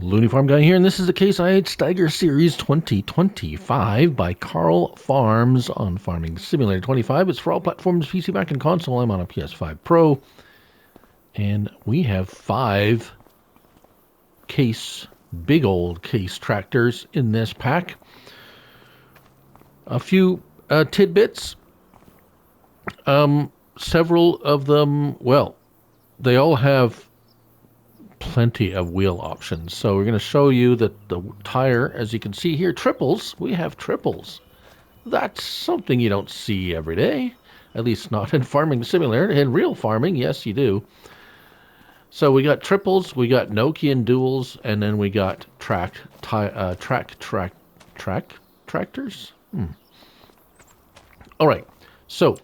Looney Farm Guy here, and this is the Case IH Steiger Series 2025 by KarlFarms on Farming Simulator 25. It's for all platforms, PC, Mac, and console. I'm on a PS5 Pro, and we have 5 big old case tractors in this pack. A few tidbits. Several of them, well, they all have plenty of wheel options. So we're going to show you that the tire, as you can see here, triples. We have triples. That's something you don't see every day, at least not in Farming Simulator. In real farming, yes, you do. So we got triples, we got Nokian duals, and then we got tractors. All right. So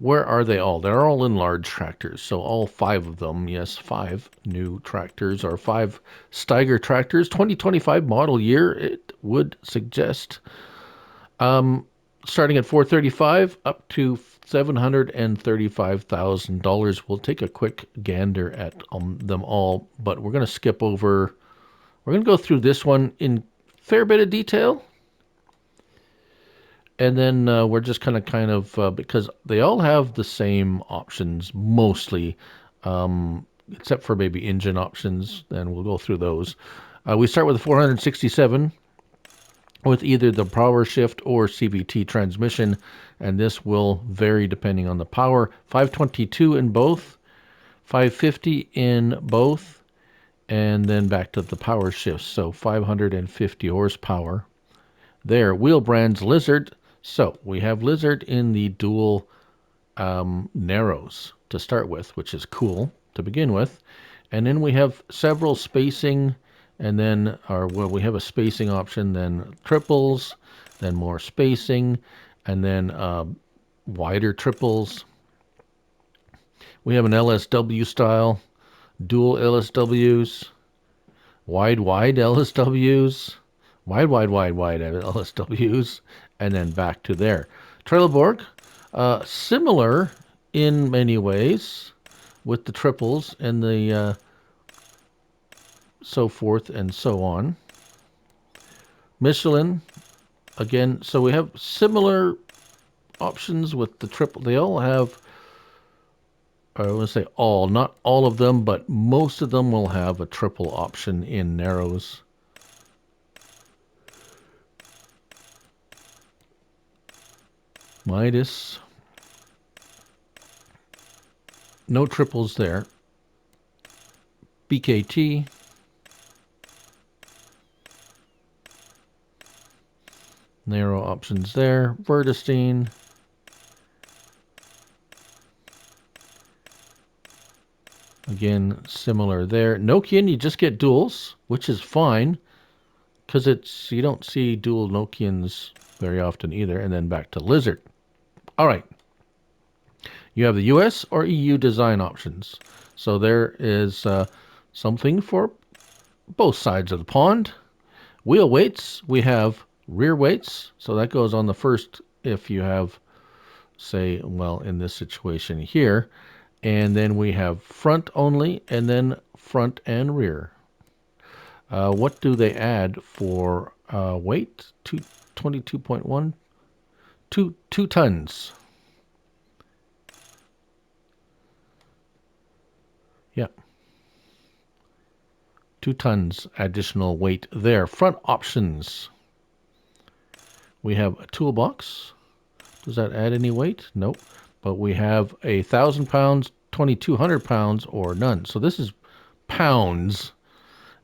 where are they all? They're all in large tractors. So all 5 of them, yes, 5 new tractors or 5 Steiger tractors, 2025 model year, it would suggest. Starting at $435 up to $735,000. We'll take a quick gander at them all, but we're going to skip over. We're going to go through this one in fair bit of detail. And then we're just kind of because they all have the same options mostly, except for maybe engine options. And we'll go through those. We start with the 467 with either the power shift or CVT transmission, and this will vary depending on the power. 522 in both, 550 in both, and then back to the power shifts. So 550 horsepower. There, wheel brands Lizard. So we have Lizard in the dual narrows to start with, which is cool to begin with. And then we have several spacing, and then we have a spacing option, then triples, then more spacing, and then wider triples. We have an LSW style, dual LSWs, wide LSWs, wide LSWs, and then back to there. Trelleborg, similar in many ways with the triples and the so forth and so on. Michelin, again, so we have similar options with the triple. They all have, I want to say all, not all of them, but most of them will have a triple option in narrows. Midas, no triples there. BKT, narrow options there. Verdestein, again, similar there. Nokian, you just get duals, which is fine, because you don't see dual Nokians very often either. And then back to Lizard. All right. You have the US or EU design options. So there is something for both sides of the pond. Wheel weights, we have rear weights. So that goes on the first if you have, say, well, in this situation here. And then we have front only, and then front and rear. What do they add for weight? 22.1? 2 tons. Yeah. 2 tons additional weight there. Front options. We have a toolbox. Does that add any weight? Nope. But we have 1,000 pounds, 2,200 pounds, or none. So this is pounds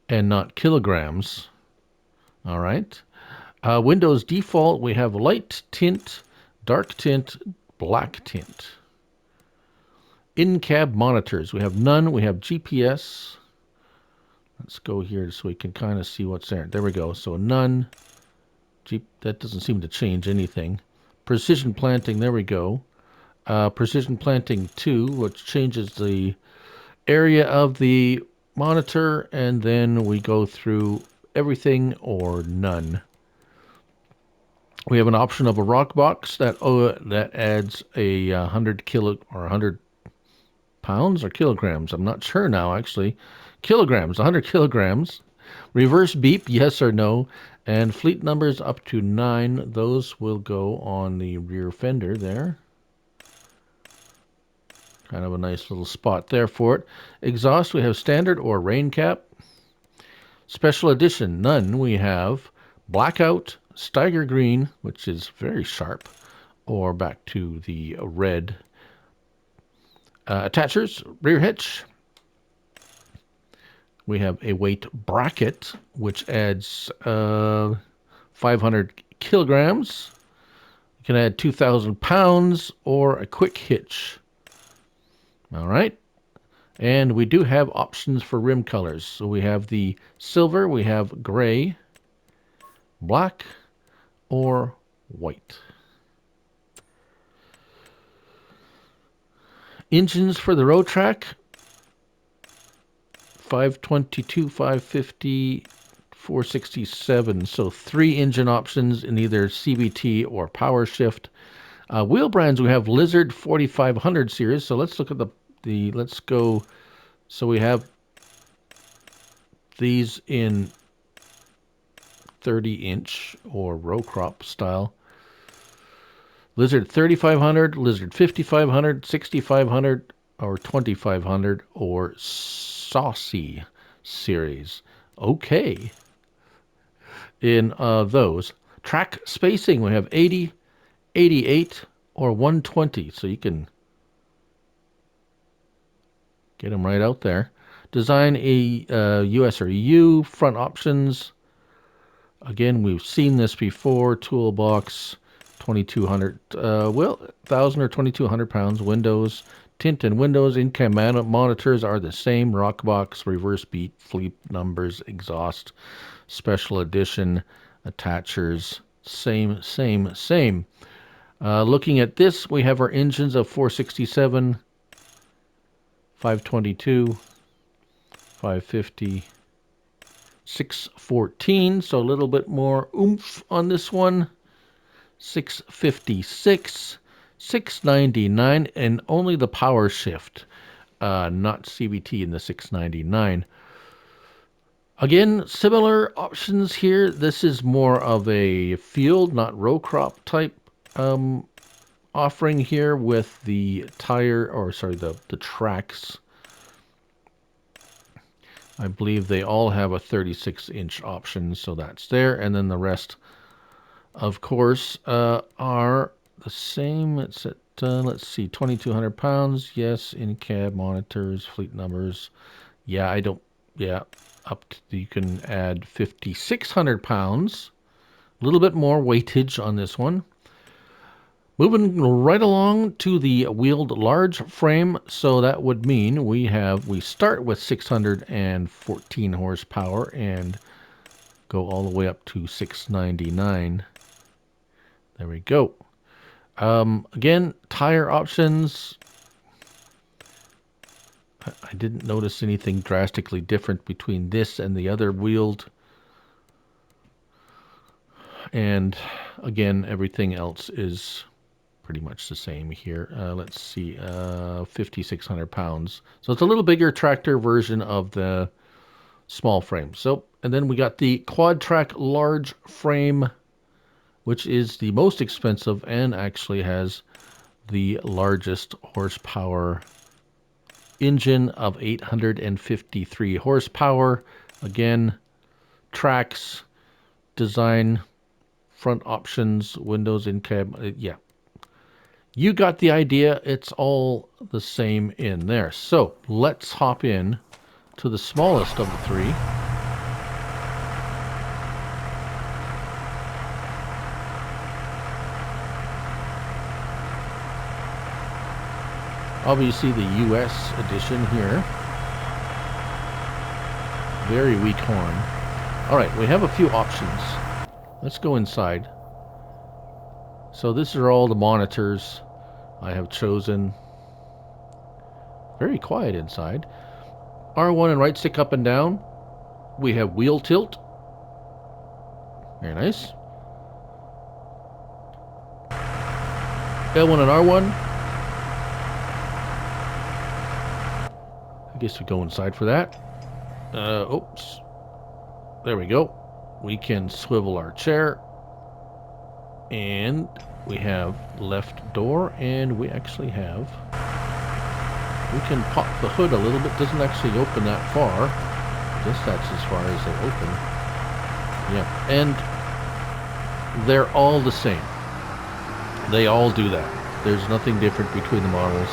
and not kilograms. All right. Windows default, we have light tint, dark tint, black tint. In-cab monitors, we have none. We have GPS. Let's go here so we can kind of see what's there. There we go. So none. That doesn't seem to change anything. Precision planting, there we go. Precision planting 2, which changes the area of the monitor, and then we go through everything or none. We have an option of a rock box that adds a 100 kilo or 100 pounds or kilograms. I'm not sure now, actually. Kilograms, 100 kilograms. Reverse beep, yes or no. And fleet numbers up to 9. Those will go on the rear fender there. Kind of a nice little spot there for it. Exhaust, we have standard or rain cap. Special edition, none. We have blackout, Steiger green, which is very sharp, or back to the red. Attachers, rear hitch. We have a weight bracket, which adds 500 kilograms. You can add 2,000 pounds or a quick hitch. All right. And we do have options for rim colors. So we have the silver, we have gray, black, or white. Engines for the road track. 522, 550, 467. So 3 engine options in either CVT or power shift. Wheel brands, we have Lizard 4500 series. So let's look at let's go. So we have these in 30-inch or row crop style. Lizard 3500, Lizard 5500, 6500, or 2500, or Saucy series. Okay. In those. Track spacing, we have 80, 88, or 120. So you can get them right out there. Design a US or EU. Front options. Again, we've seen this before. Toolbox, 2,200, 1,000 or 2,200 pounds. Windows, tint and windows. In-cam monitors are the same. Rock box, reverse beat, fleet numbers, exhaust, special edition, attachers, same. Looking at this, we have our engines of 467, 522, 550, 614, so a little bit more oomph on this one. 656, 699, and only the power shift, not CVT in the 699. Again, similar options here. This is more of a field, not row crop type offering here with the the tracks. I believe they all have a 36-inch option, so that's there. And then the rest, of course, are the same. It's at, let's see, 2,200 pounds. Yes, in-cab monitors, fleet numbers. Yeah, you can add 5,600 pounds. A little bit more weightage on this one. Moving right along to the wheeled large frame, so that would mean we start with 614 horsepower and go all the way up to 699. There we go. Again, tire options. I didn't notice anything drastically different between this and the other wheeled. And again, everything else is pretty much the same here. Let's see, 5,600 pounds. So it's a little bigger tractor version of the small frame. So, and then we got the quad track large frame, which is the most expensive and actually has the largest horsepower engine of 853 horsepower. Again, tracks, design, front options, windows, in-cab, yeah. You got the idea. It's all the same in there. So let's hop in to the smallest of the three. Obviously the US edition here. Very weak horn. All right, we have a few options. Let's go inside. So this are all the monitors I have chosen. Very quiet inside. R1 and right stick up and down. We have wheel tilt. Very nice. L1 and R1. I guess we go inside for that. Oops. There we go. We can swivel our chair. And we have left door, and we actually have... We can pop the hood a little bit. Doesn't actually open that far. I guess that's as far as they open. Yeah, and they're all the same. They all do that. There's nothing different between the models.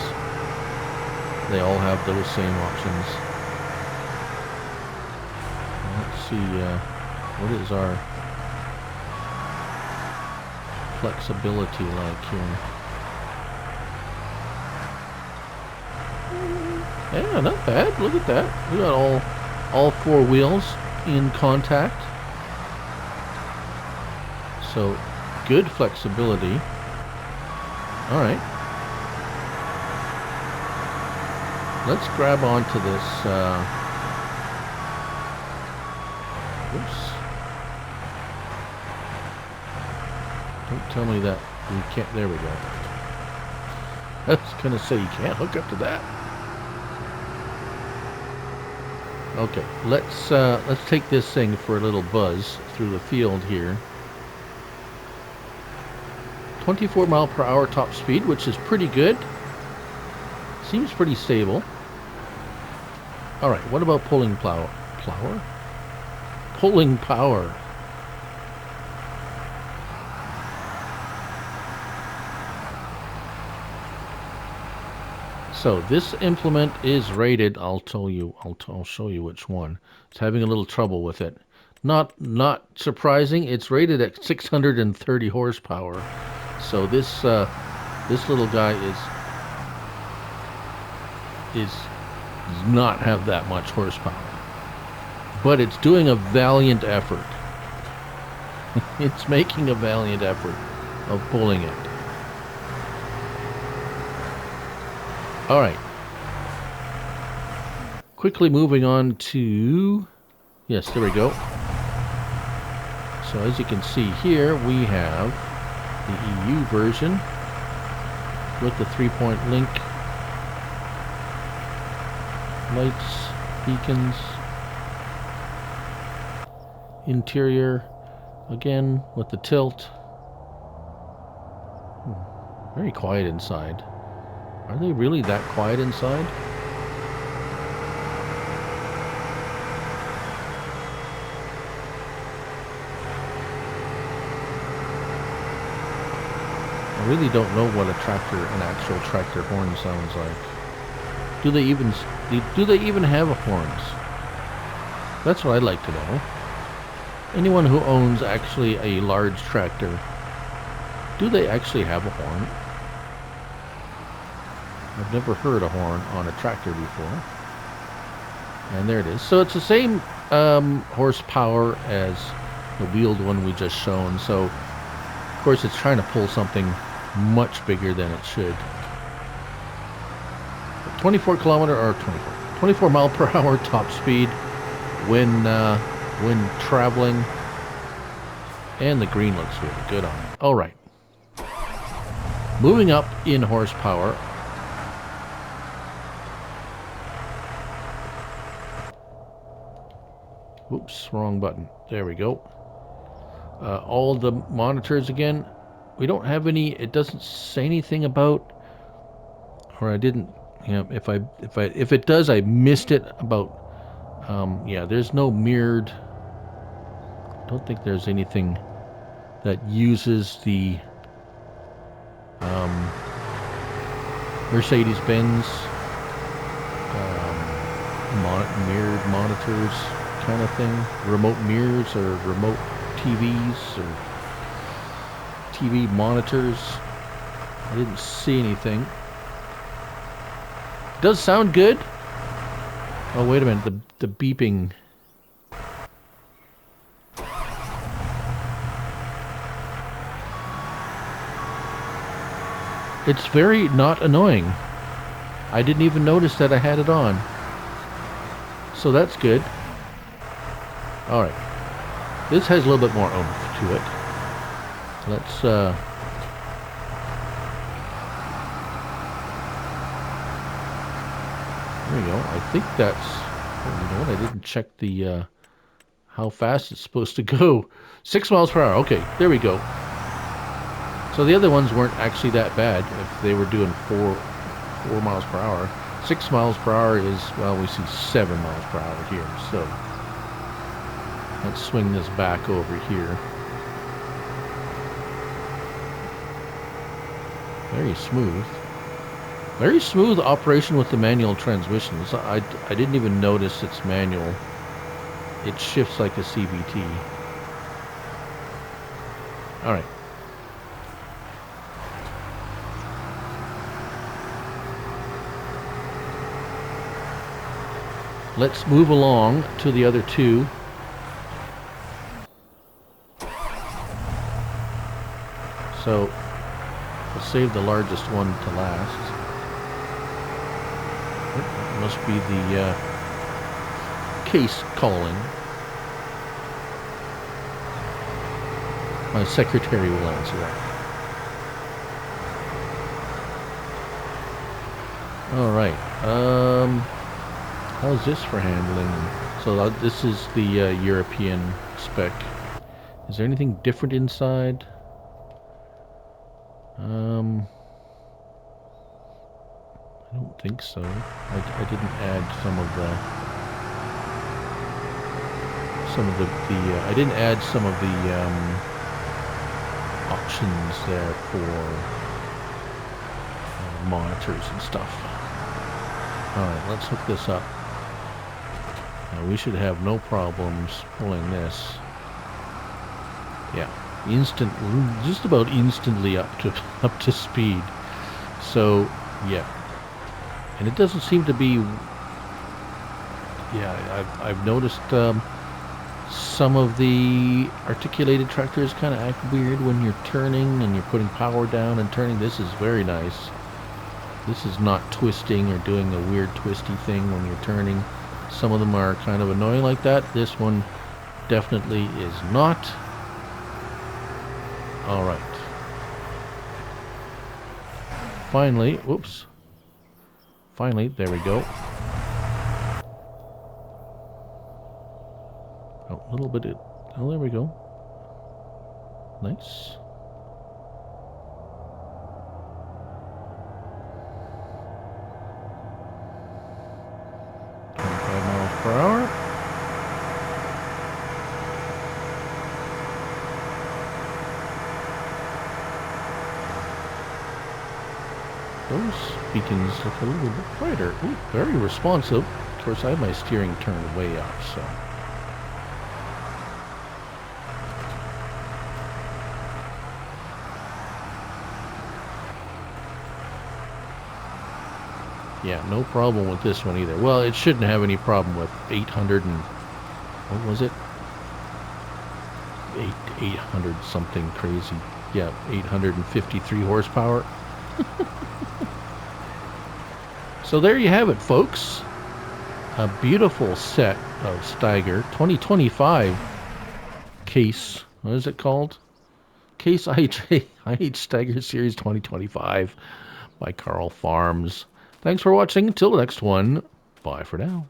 They all have those same options. Let's see, what is our flexibility like here? Yeah, not bad. Look at that. We got all four wheels in contact. So, good flexibility. All right. Let's grab onto this. Oops. Don't tell me that we can't. There we go. I was gonna say you can't hook up to that. Okay, let's take this thing for a little buzz through the field here. 24 mile per hour top speed, which is pretty good. Seems pretty stable. All right, what about pulling power? Pulling power. So this implement is rated. I'll show you which one. It's having a little trouble with it. Not surprising. It's rated at 630 horsepower. So this little guy does not have that much horsepower, but it's doing a valiant effort. It's making a valiant effort of pulling it. All right. Quickly moving on to... Yes, there we go. So as you can see here, we have the EU version with the 3-point link. Lights, beacons. Interior, again, with the tilt. Very quiet inside. Are they really that quiet inside? I really don't know what an actual tractor horn sounds like. Do they even have horns? That's what I'd like to know. Anyone who owns actually a large tractor, do they actually have a horn? I've never heard a horn on a tractor before. And there it is. So it's the same horsepower as the wheeled one we just shown. So, of course, it's trying to pull something much bigger than it should. 24 mile per hour top speed when traveling. And the green looks really good on it. All right. Moving up in horsepower. Oops, wrong button. There we go. All the monitors again. We don't have any. It doesn't say anything about, or I didn't. Yeah, if it does, I missed it. About. Yeah, there's no mirrored. Don't think there's anything that uses the Mercedes-Benz mirrored monitors kind of thing. Remote mirrors or remote TVs or TV monitors. I didn't see anything. Does sound good. Oh, wait a minute. The beeping. It's very not annoying. I didn't even notice that I had it on. So that's good. Alright. This has a little bit more oomph to it. Let's, there we go. I think that's... Oh, you know what? I didn't check the how fast it's supposed to go. 6 miles per hour. Okay, there we go. So the other ones weren't actually that bad if they were doing 4 miles per hour. 6 miles per hour is, well, we see 7 miles per hour here. So let's swing this back over here. Very smooth. Very smooth operation with the manual transmissions. I didn't even notice it's manual. It shifts like a CVT. All right. Let's move along to the other two. So we'll save the largest one to last. It must be the case calling. My secretary will answer that. All right. How's this for handling? So this is the European spec. Is there anything different inside? I don't think so. I didn't add some of the I didn't add some of the options there for monitors and stuff. All right, let's hook this up. Now we should have no problems pulling this. Yeah, just about instantly up to speed. So yeah, and it doesn't seem to be. Yeah, I've noticed some of the articulated tractors kind of act weird when you're turning and you're putting power down and turning. This is very nice. This is not twisting or doing a weird twisty thing when you're turning. Some of them are kind of annoying like that. This one definitely is not. All right. Finally, whoops. Finally, there we go. Oh, a little bit. Oh, there we go. Nice. Per hour. Those beacons look a little bit brighter. Ooh, very responsive. Of course, I have my steering turned way up, so. Yeah, no problem with this one either. Well, it shouldn't have any problem with 800 and... What was it? 800 something crazy. Yeah, 853 horsepower. So there you have it, folks. A beautiful set of Steiger 2025 case. What is it called? Case IH Steiger Series 2025 by KarlFarms. Thanks for watching. Until the next one, bye for now.